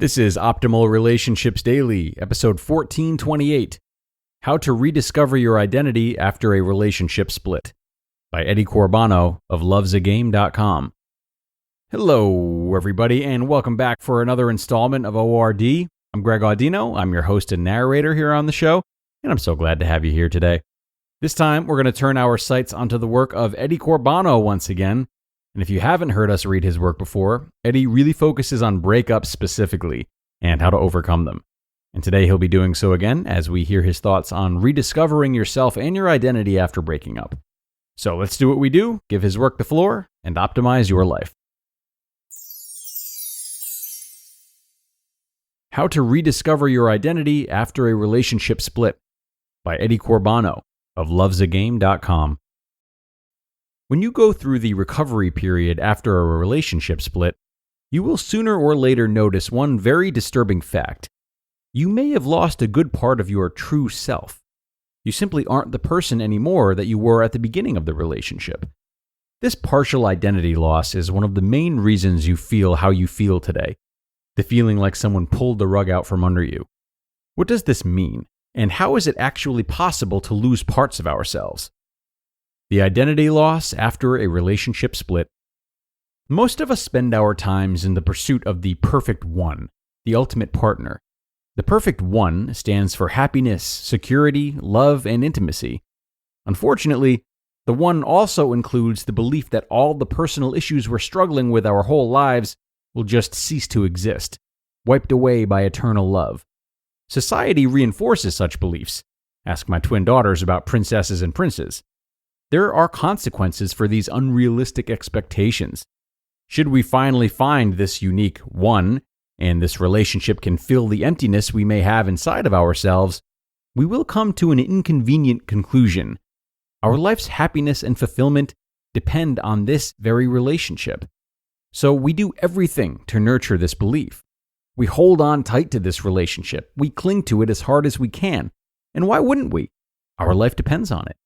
This is Optimal Relationships Daily, episode 1428, How to Rediscover Your Identity After a Relationship Split, by Eddie Corbano of lovesagame.com. Hello, everybody, and welcome back for another installment of ORD. I'm Greg Audino. I'm your host and narrator here on the show, and I'm so glad to have you here today. This time, we're going to turn our sights onto the work of Eddie Corbano once again. And if you haven't heard us read his work before, Eddie really focuses on breakups specifically and how to overcome them. And today he'll be doing so again as we hear his thoughts on rediscovering yourself and your identity after breaking up. So let's do what we do, give his work the floor, and optimize your life. How to Rediscover Your Identity After a Relationship Split, by Eddie Corbano of lovesagame.com. When you go through the recovery period after a relationship split, you will sooner or later notice one very disturbing fact. You may have lost a good part of your true self. You simply aren't the person anymore that you were at the beginning of the relationship. This partial identity loss is one of the main reasons you feel how you feel today, the feeling like someone pulled the rug out from under you. What does this mean, and how is it actually possible to lose parts of ourselves? The identity loss after a relationship split. Most of us spend our times in the pursuit of the perfect one, the ultimate partner. The perfect one stands for happiness, security, love, and intimacy. Unfortunately, the one also includes the belief that all the personal issues we're struggling with our whole lives will just cease to exist, wiped away by eternal love. Society reinforces such beliefs. Ask my twin daughters about princesses and princes. There are consequences for these unrealistic expectations. Should we finally find this unique one, and this relationship can fill the emptiness we may have inside of ourselves, we will come to an inconvenient conclusion. Our life's happiness and fulfillment depend on this very relationship. So we do everything to nurture this belief. We hold on tight to this relationship. We cling to it as hard as we can. And why wouldn't we? Our life depends on it.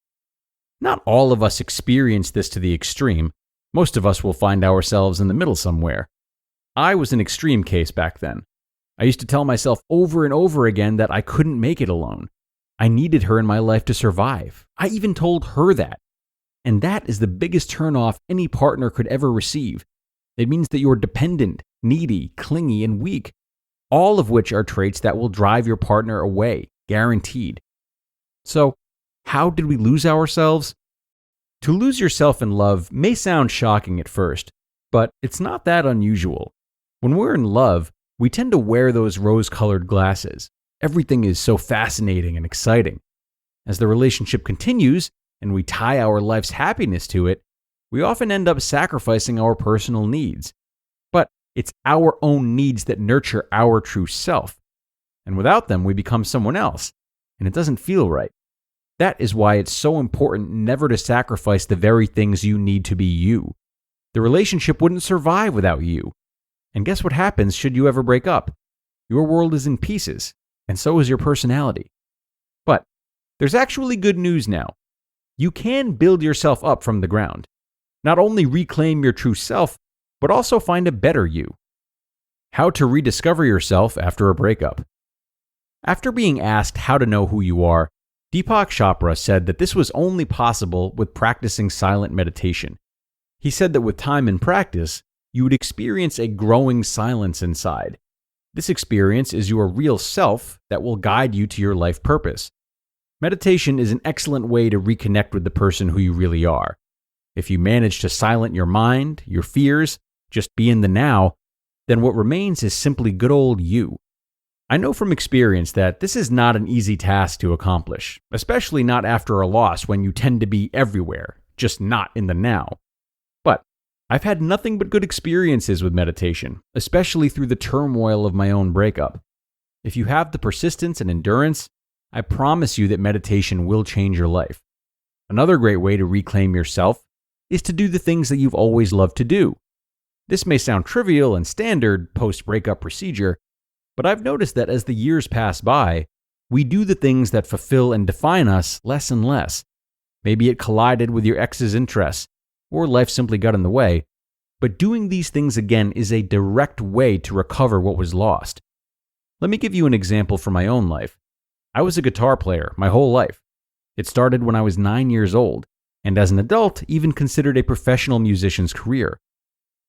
Not all of us experience this to the extreme. Most of us will find ourselves in the middle somewhere. I was an extreme case back then. I used to tell myself over and over again that I couldn't make it alone. I needed her in my life to survive. I even told her that. And that is the biggest turnoff any partner could ever receive. It means that you're dependent, needy, clingy, and weak, all of which are traits that will drive your partner away, guaranteed. So, how did we lose ourselves? To lose yourself in love may sound shocking at first, but it's not that unusual. When we're in love, we tend to wear those rose-colored glasses. Everything is so fascinating and exciting. As the relationship continues, and we tie our life's happiness to it, we often end up sacrificing our personal needs. But it's our own needs that nurture our true self. And without them, we become someone else, and it doesn't feel right. That is why it's so important never to sacrifice the very things you need to be you. The relationship wouldn't survive without you. And guess what happens should you ever break up? Your world is in pieces, and so is your personality. But there's actually good news now. You can build yourself up from the ground. Not only reclaim your true self, but also find a better you. How to rediscover yourself after a breakup. After being asked how to know who you are, Deepak Chopra said that this was only possible with practicing silent meditation. He said that with time and practice, you would experience a growing silence inside. This experience is your real self that will guide you to your life purpose. Meditation is an excellent way to reconnect with the person who you really are. If you manage to silence your mind, your fears, just be in the now, then what remains is simply good old you. I know from experience that this is not an easy task to accomplish, especially not after a loss when you tend to be everywhere, just not in the now. But I've had nothing but good experiences with meditation, especially through the turmoil of my own breakup. If you have the persistence and endurance, I promise you that meditation will change your life. Another great way to reclaim yourself is to do the things that you've always loved to do. This may sound trivial and standard post-breakup procedure, but I've noticed that as the years pass by, we do the things that fulfill and define us less and less. Maybe it collided with your ex's interests, or life simply got in the way, but doing these things again is a direct way to recover what was lost. Let me give you an example from my own life. I was a guitar player my whole life. It started when I was 9 years old, and as an adult, even considered a professional musician's career.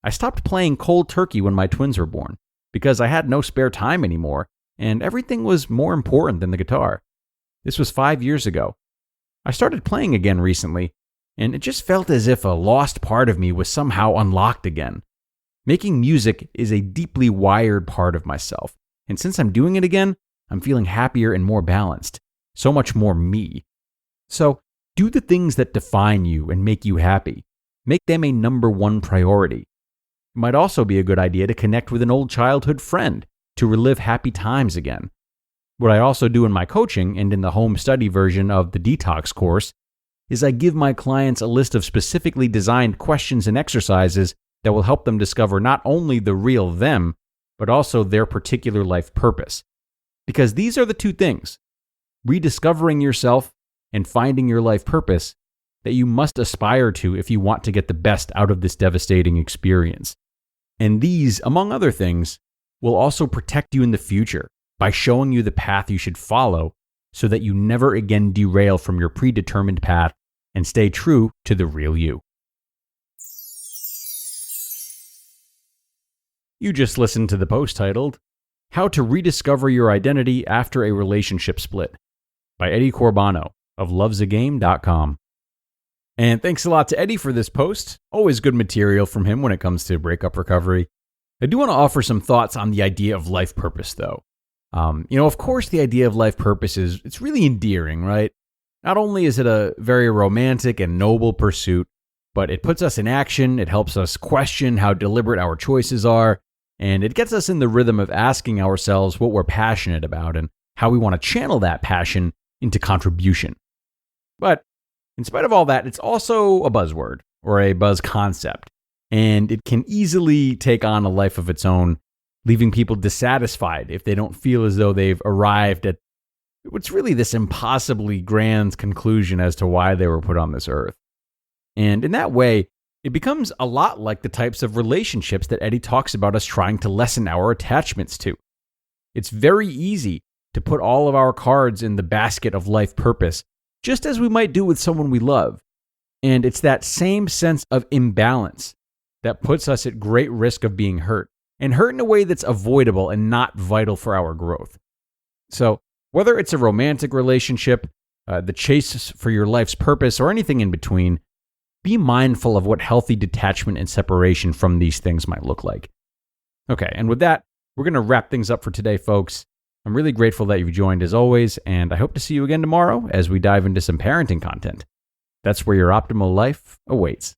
I stopped playing cold turkey when my twins were born, because I had no spare time anymore, and everything was more important than the guitar. This was 5 years ago. I started playing again recently, and it just felt as if a lost part of me was somehow unlocked again. Making music is a deeply wired part of myself, and since I'm doing it again, I'm feeling happier and more balanced, so much more me. So, do the things that define you and make you happy. Make them a number one priority. It might also be a good idea to connect with an old childhood friend to relive happy times again. What I also do in my coaching and in the home study version of the Detox course is I give my clients a list of specifically designed questions and exercises that will help them discover not only the real them, but also their particular life purpose. Because these are the two things, rediscovering yourself and finding your life purpose, that you must aspire to if you want to get the best out of this devastating experience. And these, among other things, will also protect you in the future by showing you the path you should follow so that you never again derail from your predetermined path and stay true to the real you. You just listened to the post titled, How to Rediscover Your Identity After a Relationship Split by Eddie Corbano of lovesagame.com. And thanks a lot to Eddie for this post. Always good material from him when it comes to breakup recovery. I do want to offer some thoughts on the idea of life purpose, though. Of course, the idea of life purpose it's really endearing, right? Not only is it a very romantic and noble pursuit, but it puts us in action, it helps us question how deliberate our choices are, and it gets us in the rhythm of asking ourselves what we're passionate about and how we want to channel that passion into contribution. But in spite of all that, it's also a buzzword or a buzz concept, and it can easily take on a life of its own, leaving people dissatisfied if they don't feel as though they've arrived at what's really this impossibly grand conclusion as to why they were put on this earth. And in that way, it becomes a lot like the types of relationships that Eddie talks about us trying to lessen our attachments to. It's very easy to put all of our cards in the basket of life purpose, just as we might do with someone we love. And it's that same sense of imbalance that puts us at great risk of being hurt, and hurt in a way that's avoidable and not vital for our growth. So, whether it's a romantic relationship, the chase for your life's purpose, or anything in between, be mindful of what healthy detachment and separation from these things might look like. Okay, and with that, we're going to wrap things up for today, folks. I'm really grateful that you've joined as always, and I hope to see you again tomorrow as we dive into some parenting content. That's where your optimal life awaits.